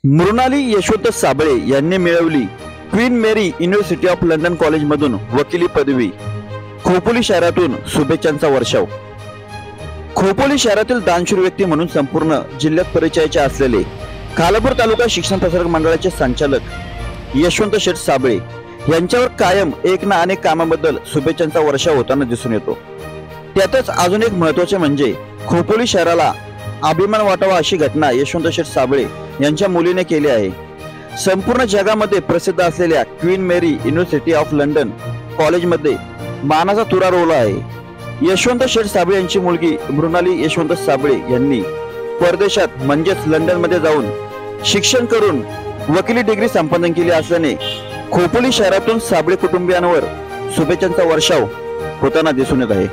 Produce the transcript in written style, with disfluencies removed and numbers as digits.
मृणाली यशवंत साबळे यांनी मिळवली Queen Mary University of London कॉलेजमधून वकिली पदवी। खोपोली शहरातून शुभेच्छांचा वर्षाव। खोपोली शहरातील दानशूर व्यक्ती म्हणून संपूर्ण जिल्ह्यात परिचयाचे असलेले खालापूर तालुका शिक्षण प्रसारक मंडळाचे संचालक यशवंत शेठ साबळे यांच्यावर कायम एक ना अनेक कामाबद्दल शुभेच्छांचा वर्षाव होताना दिसून येतो। त्यातच अजून एक महत्त्वाचे म्हणजे खोपोली शहराला अभिमान वाटावा अशी घटना यशवंत शेठ साबळे यांच्या मुलीने केली आहे। संपूर्ण जगामध्ये प्रसिद्ध असलेल्या Queen Mary University of London कॉलेजमध्ये मानाचा तुरा रोवला आहे। यशवंत शेठ साबळे यांची मुलगी मृणाली यशवंत साबळे यांनी परदेशात म्हणजेच लंडन मध्ये जाऊन शिक्षण करून वकिली डिग्री संपादन केली असल्याने खोपोली शहरातून साबळे कुटुंबियांवर शुभेच्छांचा वर्षाव होताना दिसून येत आहे।